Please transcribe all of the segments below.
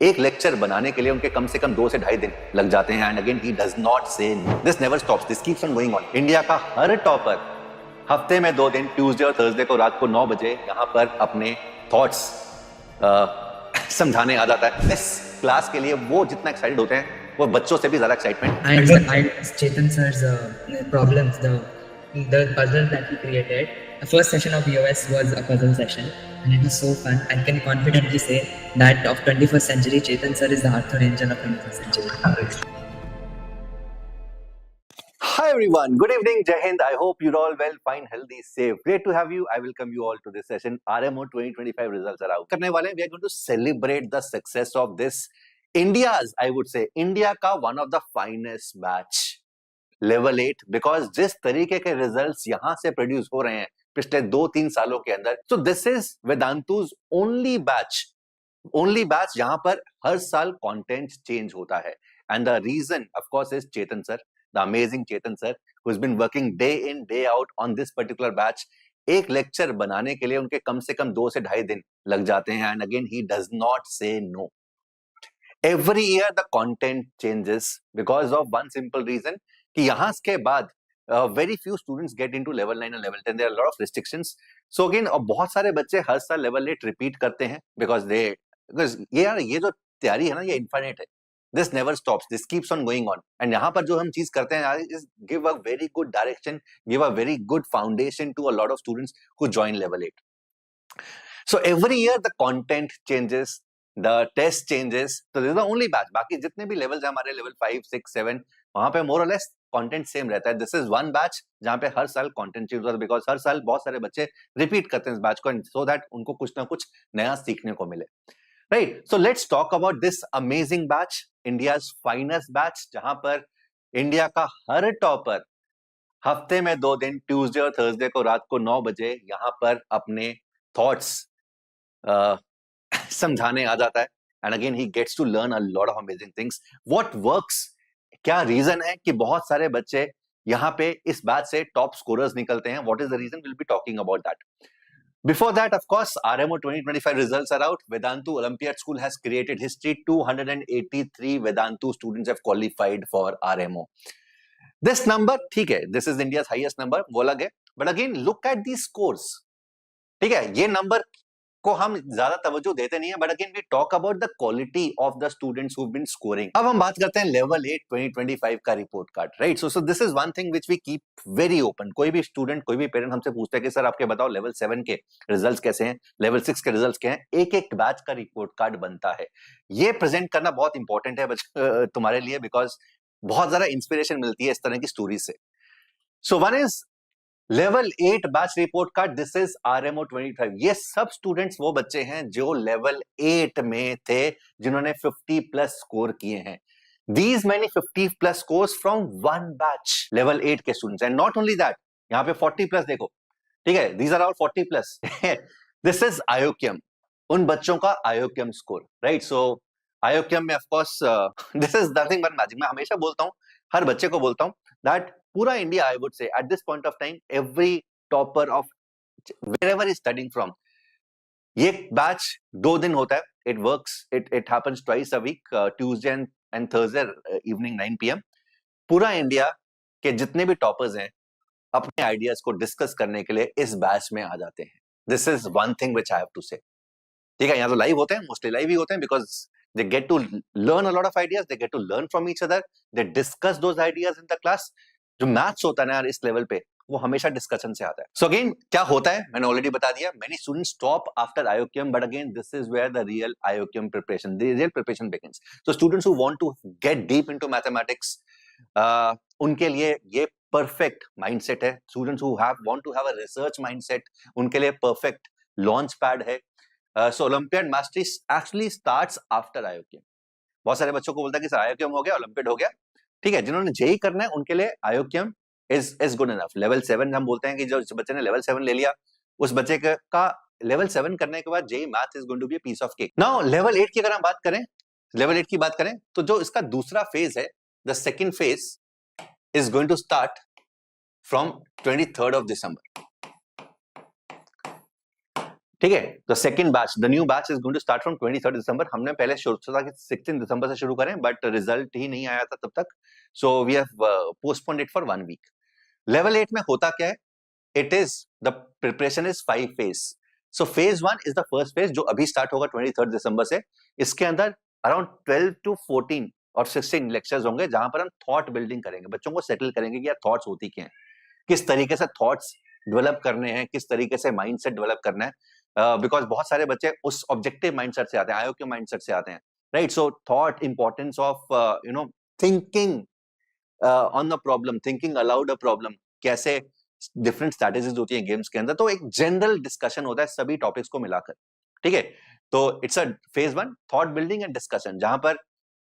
एक लेक्चर बनाने के लिए उनके कम से कम 2 से ढाई दिन लग जाते हैं। And again he does not say no, this never stops, this keeps on going on. India का हर टॉपर हफ्ते में 2 दिन, ट्यूसडे और थर्सडे को रात को 9 बजे यहाँ पर अपने थॉट्स समझाने आ जाता है। इस क्लास के लिए वो जितना एक्साइटेड होते हैं वो बच्चों से भी ज्यादा excitement. I Chetan sir's problems, the puzzle that he created. The first session of EOS was a puzzle session, and it was so fun. I can confidently say that of 21st century, Chetan sir is the Arthur Angel of 21st century. Hi everyone, good evening, Jai Hind. I hope you're all well, fine, healthy, safe. Great to have you. I welcome you all to this session. RMO 2025 results are out. करने वाले हैं, we are going to celebrate the success of this India's, I would say, India का one of the finest batch, level 8, because जिस तरीके के results यहाँ से produce हो रहे हैं पिछले 2-3 सालों के अंदर, so this is Vedantu's only batch जहां पर हर साल content change होता है. And the reason, of course, is Chetan sir, the amazing Chetan sir, who's been working day in, day out on this particular batch. एक lecture बनाने के लिए उनके कम से कम 2 से ढाई दिन लग जाते हैं. And again, he does not say no. Every year the content changes because of one simple reason कि यहाँ के बाद very few students get into level 9 and level 10. There are a lot of restrictions. So again, बहुत सारे बच्चे हर साल level 8 repeat करते हैं because ये जो तैयारी है ना, ये infinite है. This never stops. This keeps on going on. And यहाँ पर जो हम चीज करते हैं is give a very good direction, give a very good foundation to a lot of students who join level 8. So every year the content changes, the test changes. So this is the only batch. बाकी जितने भी levels हैं हमारे level 5, 6, 7, वहां पे more or less content same रहता है. This is one batch जहाँ पे हर साल content change होता है because हर साल बहुत सारे बच्चे repeat करते हैं इस batch को so that उनको कुछ ना कुछ नया सीखने को मिले. Right. So let's talk about this amazing batch, India's finest batch, जहां पर इंडिया का हर टॉपर हफ्ते में 2 दिन, ट्यूसडे और थर्सडे को रात को 9 बजे यहाँ पर अपने थॉट्स समझाने आ जाता है. And again he gets to learn a lot of amazing things. What works, क्या रीजन है कि बहुत सारे बच्चे यहाँ पे इस बैच से टॉप स्कोरर्स निकलते हैं? What is the reason? Will be talking about that. Before that, of course, RMO 2025 results are out. Vedantu Olympiad School has created history. 283 Vedantu students have qualified for RMO. This number, ठीक है, this is India's highest number, वो अलग है. But again, look at these scores. ठीक है, ये number को हम ज्यादा तवज्जो देते नहीं है. But again, we talk about the quality of the students who've been scoring. अब हम बात करते हैं level 8 2025 का report card, right? So this is one thing which we keep very open. कोई भी स्टूडेंट, कोई भी पेरेंट हमसे पूछता है कि सर आपके बताओ level 7 के रिजल्ट्स कैसे हैं, level 6 के रिजल्ट्स क्या हैं. एक एक बैच का रिपोर्ट कार्ड बनता है. ये प्रेजेंट करना बहुत इंपॉर्टेंट है तुम्हारे लिए बिकॉज बहुत ज्यादा इंस्पिरेशन मिलती है इस तरह की स्टोरी से. So one is level 8 batch report card. This is RMO 25. ये सब स्टूडेंट्स वो बच्चे हैं जो लेवल 8 में थे, जिन्होंने 50 प्लस स्कोर किए हैं. These many 50 plus scores from one batch, level 8 के students. And not only that, यहाँ पे 40 plus देखो, ठीक है, these are all 40 plus. This is IOCM, उन बच्चों का IOCM score, right? So IOCM में of course this is nothing but magic. मैं हमेशा बोलता हूँ, हर बच्चे को बोलता हूँ that पूरा India, I would say at this point of time, every topper of wherever is studying from, ये बैच 2 दिन होता है. It works, it happens twice a week, Tuesday and Thursday evening 9 PM. पूरा इंडिया के जितने भी toppers हैं अपने आइडियाज को डिस्कस करने के लिए इस बैच में आ जाते हैं. This is one thing which I have to say. ठीक है, यहाँ तो लाइव होते हैं, मोस्टली लाइव ही होते हैं because they get to learn a lot of ideas, they get to learn from each other, they discuss those ideas in the class. जो मैथ्स होता है ना यार इस लेवल पे, वो हमेशा डिस्कशन से आता है. सो अगेन क्या होता है मैंने ऑलरेडी बता दिया. Many students stop after IOCM, but again this is where the real IOCM preparation, the real preparation begins. So students who want to get deep into mathematics, उनके लिए ये परफेक्ट माइंडसेट है. Students who want to have a research mindset, उनके लिए perfect launch pad है. So olympiad mastery actually starts after IOCM. बहुत सारे बच्चों को बोलता है कि सर IOCM हो गया, ओलंपियाड हो गया, ठीक है. जिन्होंने जेई करना है उनके लिए IOCM is good enough. Level 7 हम बोलते हैं कि जो बच्चे ने लेवल 7 ले लिया, उस बच्चे का लेवल 7 करने के बाद JEE math is going to be a piece of cake. Now level 8 की अगर हम बात करें, लेवल 8 की बात करें तो जो इसका दूसरा फेज है, the second phase is going to start from 23rd of December. ठीक है। तो second batch, the new batch is going to start from 23 दिसंबर। हमने पहले सोचा था कि 16 दिसंबर से शुरू करें, बट रिजल्ट ही नहीं आया था तब तक, so we have postponed it for 1 week. Level 8 में होता क्या है? It is the preparation is 5 phase. So phase 1 is the first phase जो अभी स्टार्ट होगा 23 दिसंबर से। इसके अंदर अराउंड 12 to 14 और 16 लेक्चर्स होंगे जहां पर हम थॉट बिल्डिंग करेंगे, बच्चों को सेटल करेंगे कि यार थॉट्स होती क्या है, किस तरीके से थॉट्स डेवलप करने हैं, किस तरीके से माइंडसेट डेवलप करना है। बिकॉज बहुत सारे बच्चे उस ऑब्जेक्टिव माइंडसेट से आते हैं, आईओक्यू माइंडसेट से आते हैं, right? So thought, importance of thinking on the problem, thinking allowed a problem, कैसे डिफरेंट स्ट्रैटेजीज होती हैं गेम्स के अंदर। तो एक जनरल डिस्कशन होता है सभी टॉपिक्स को मिलाकर, ठीक है। तो it's a phase 1 thought building and discussion, जहां पर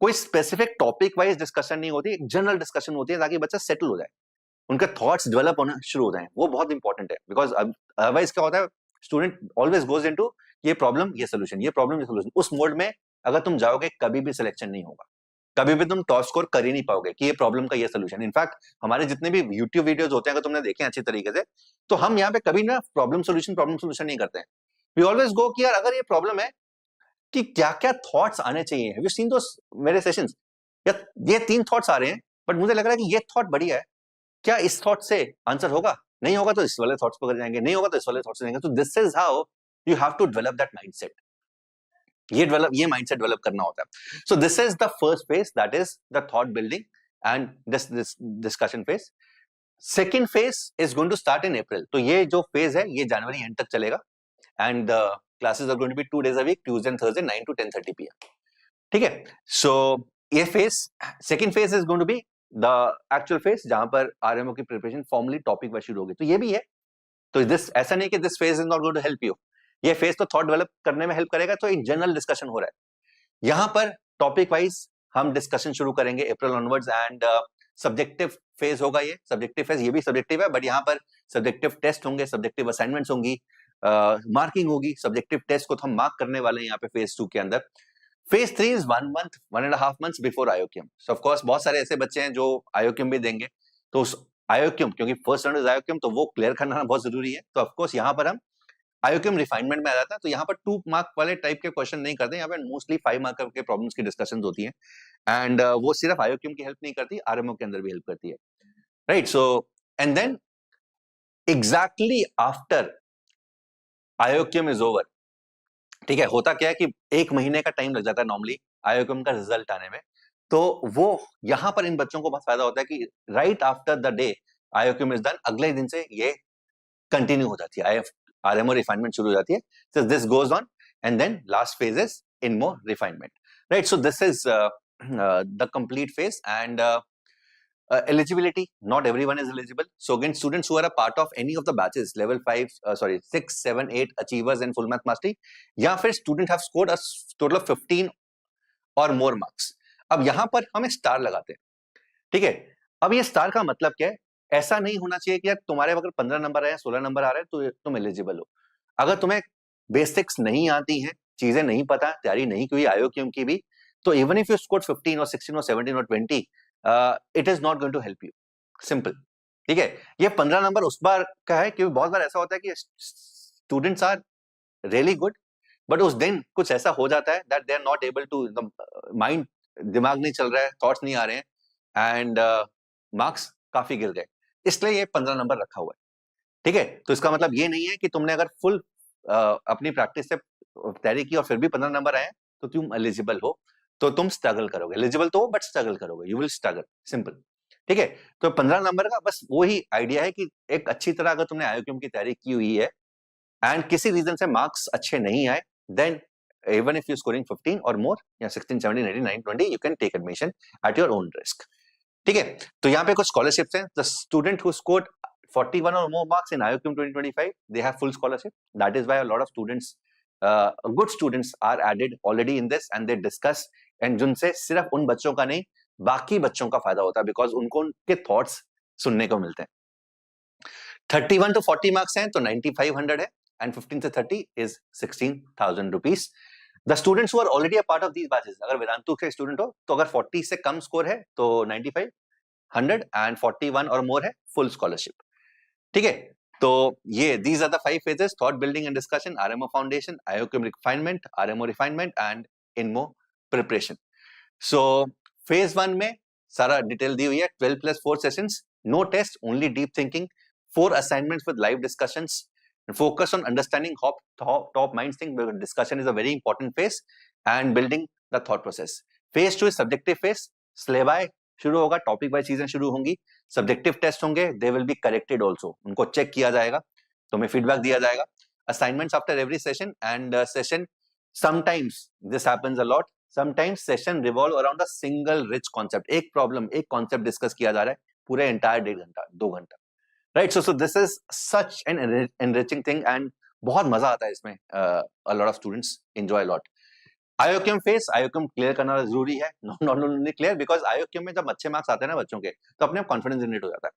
कोई स्पेसिफिक टॉपिक वाइज डिस्कशन नहीं होती, एक जनरल डिस्कशन होती है ताकि बच्चा सेटल हो जाए, उनके थॉट्स डेवलप होना शुरू हो जाए। वो बहुत इंपॉर्टेंट है, बिकॉज अदरवाइज क्या होता है, स्टूडेंट ऑलवेज गोज इनटू ये प्रॉब्लम ये सोल्यूशन, ये प्रॉब्लम ये सोल्यूशन। उस मोड में अगर तुम जाओगे कभी भी सिलेक्शन नहीं होगा, कभी भी तुम टॉप स्कोर कर ही नहीं पाओगे कि ये प्रॉब्लम का ये सोल्यूशन। इनफैक्ट हमारे जितने भी यूट्यूब वीडियोस होते हैं, अगर तुमने देखे अच्छी तरीके से, तो हम यहाँ पे कभी ना प्रॉब्लम सोल्यूशन नहीं करते हैं। वी ऑलवेज गो कि यार अगर ये प्रॉब्लम है कि क्या क्या थॉट्स आने चाहिए। हैव यू सीन दोस मेरे सेशंस? या ये 3 थॉट्स आ रहे हैं, बट मुझे लग रहा है कि ये थॉट बढ़िया है, क्या इस थॉट से आंसर होगा? नहीं होगा तो इस वाले थॉट्स पकड़ जाएंगे, नहीं होगा तो इस वाले थॉट्स जाएंगे। तो this is how you have to develop that mindset. ये माइंडसेट डेवलप करना होता है। So this is the first phase, that is the thought building and this discussion phase. Second phase is going to start in April. तो ये जो phase है ये जनवरी end तक चलेगा, and classes are going to be 2 days a week, Tuesday and Thursday 9 to 10:30 PM, ठीक है। So ये phase, second phase is going to be the actual phase जहां पर आरएमओ की प्रिपरेशन फॉर्मली टॉपिक वाइज शुरू होगी। तो ये भी है, तो दिस ऐसा नहीं कि this phase is not going to help you, ये फेज तो थॉट डेवलप करने में हेल्प करेगा। तो एक जनरल डिस्कशन हो रहा है यहां पर, टॉपिक वाइज हम डिस्कशन शुरू करेंगे अप्रैल ऑनवर्ड्स, एंड सब्जेक्टिव फेज होगा। ये सब्जेक्टिव फेज, ये भी सब्जेक्टिव है, बट यहाँ पर सब्जेक्टिव टेस्ट होंगे, सब्जेक्टिव असाइनमेंट्स होंगी, मार्किंग होगी। सब्जेक्टिव टेस्ट को तो हम मार्क करने वाले हैं यहाँ पे फेज 2 के अंदर। Phase 3 is 1 month before IOQM. So of course बहुत सारे ऐसे बच्चे हैं जो आयोक्यम भी देंगे, तो उस आयोक्यम, क्योंकि फर्स्ट राउंड इज आयोक्यम, तो वो क्लियर करना बहुत जरूरी है। तो ऑफ कोर्स यहाँ पर हम आयोक्यम रिफाइनमेंट में आ जाता है। तो यहाँ पर 2 मार्क वाले टाइप के क्वेश्चन नहीं करते, यहाँ पे मोस्टली 5 मार्क के प्रॉब्लम्स की डिस्कशन होती है, एंड वो सिर्फ आयोक्यम की हेल्प नहीं करती, आरएमओ के अंदर भी हेल्प करती है, right? So and then exactly after IOQM is over, ठीक है, होता क्या है कि 1 महीने का टाइम लग जाता है नॉर्मली आयोक्यम का रिजल्ट आने में। तो वो यहां पर इन बच्चों को बहुत फायदा होता है कि right after the day IOQM is done, अगले दिन से ये कंटिन्यू हो जाती है, आरएमओ रिफाइनमेंट शुरू हो जाती है। So this goes on, and then last phase is in more refinement, right? So this is the complete phase, and eligibility, not everyone is eligible. So again, students who are a part of any of the batches, level 5, 6, 7, 8 achievers in full math mastery, या फिर student have scored a total of 15 or more marks. अब यहां पर हम star लगाते हैं, ठीक है। अब ये स्टार का मतलब क्या है? ऐसा नहीं होना चाहिए कि यार तुम्हारे अगर 15 नंबर आए, 16 नंबर आ रहे हैं तो तुम एलिजिबल हो। अगर तुम्हें बेसिक्स नहीं आती हैं, चीजें नहीं पता, तैयारी नहीं की आयोक्यम की भी, तो इवन इफ यू स्कोर 15 और 16 और 17 और 20, it is not going to help you, simple, ठीक है। ये 15 नंबर उस बार का है क्योंकि बहुत बार ऐसा होता है कि students are really good, but उस दिन कुछ ऐसा हो जाता है that they are not able to, mind, दिमाग नहीं चल रहा है, थॉट्स नहीं आ रहे हैं, एंड मार्क्स काफी गिर गए, इसलिए ये 15 नंबर रखा हुआ है, ठीक है। तो इसका मतलब ये नहीं है कि तुमने अगर फुल अपनी प्रैक्टिस से तैयारी की और फिर भी 15 नंबर आए तो तुम एलिजिबल हो, तो तुम स्ट्रगल करोगे। एलिजिबल तो हो बट स्ट्रगल करोगे, यू विल स्ट्रगल, सिंपल, ठीक है। तो 15 नंबर का बस वही आइडिया है कि एक अच्छी तरह अगर तुमने आयोक्यम की तैयारी की हुई है एंड किसी रीजन से मार्क्स अच्छे नहीं आए, then even if you're scoring 15 or more, या 16, 17, 18, 19, 20, you can take admission at your own risk, ठीक है। तो यहाँ पे कुछ scholarships हैं। The student who scored 41 or more marks in IOCM 2025, they have full scholarship. That is why a lot of students, good students are added already in this, and they discuss, and जिनसे सिर्फ उन बच्चों का नहीं, बाकी बच्चों का फायदा होता है, बिकॉज उनको उनके थॉट्स सुनने को मिलते हैं। 31 to 40 मार्क्स हैं तो 9500 है, and 15 to 30 is 16,000 rupees. The students who are already a part of these batches, अगर वेदांतु के स्टूडेंट हो तो अगर 40 से कम स्कोर है तो 95, 100 and 41 और मोर है फुल स्कॉलरशिप, ठीक है। तो ये these are the 5 phases: thought building and discussion, RMO foundation, IOQM refinement, RMO refinement and INMO preparation. So phase 1 में सारा डिटेल दी हुई है, 12+4 sessions, no test, only deep thinking, 4 assignments with live discussions, focus on understanding top minds thing, because discussion is a very important phase, and building the thought process. Phase 2 is subjective phase, syllabi शुरू होगा, topic wise चीजें शुरू होंगी, subjective test होंगे, they will be corrected also, उनको check किया जाएगा, तुम्हें फीडबैक दिया जाएगा, assignments after every session, and session sometimes this happens a lot, sometimes session revolve around a single rich concept, एक प्रॉब्लम, एक कॉन्सेप्ट डिस्कस किया जा रहा है पूरे एंटायर 1.5 घंटा 2 घंटा, right? So this is such an enriching thing, and बहुत मजा आता है इसमें, a lot of students enjoy a lot. IOQM phase, IOQM clear करना जरूरी है, not only clear, because IOQM में जब अच्छे मार्क्स आते हैं ना बच्चों के, तो अपने कॉन्फिडेंस जनरेट हो जाता है,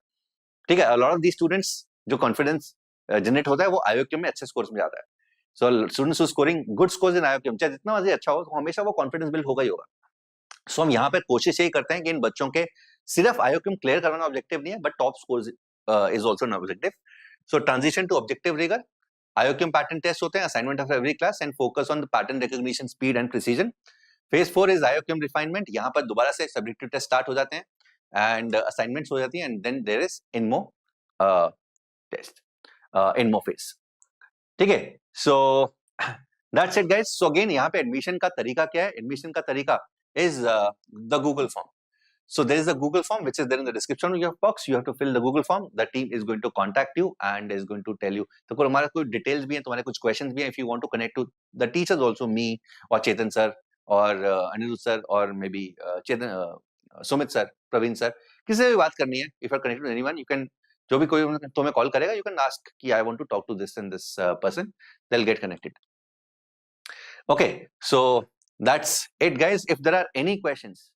ठीक है? लॉट ऑफ दी स्टूडेंट्स जो कॉन्फिडेंस जनरेट होता है वो आईओक्यूएम में अच्छे स्कोर्स में जाता है. So students who scoring good scores in IOQM, चाहे जितना मर्जी अच्छा हो, तो हमेशा वो कॉन्फिडेंस बिल्ड होगा ही होगा. सो हम यहाँ पे कोशिश यही करते हैं कि इन बच्चों के सिर्फ आईओक्यूएम क्लियर करना ऑब्जेक्टिव नहीं है, but top scores is also an objective. So transition to objective rigour, IOQM pattern test होते हैं, assignment of every class, and focus on the pattern recognition, speed and precision. Phase 4 is IOQM refinement. यहाँ पर दोबारा से subjective test start हो जाते हैं, and assignments हो जाती हैं, and then there is INMO test, INMO phase. ठीक है? So that's it guys. So again यहाँ पे admission का तरीका क्या है? Admission का तरीका is the Google form. So there is a Google form which is there in the description of your box. You have to fill the Google form. The team is going to contact you and is going to tell you. तो कोई हमारा कोई details भी हैं, तुम्हारे कुछ questions भी हैं. If you want to connect to the teachers also, me or Chetan sir or Anirudh sir or maybe Sumit sir, Praveen sir, किसी से भी बात करनी है. If you are connected to anyone, you can, जो भी कोई तुम्हें कॉल करेगा, you can ask कि I want to talk to this and this person. They'll get connected. Okay, so that's it guys. If there are any questions,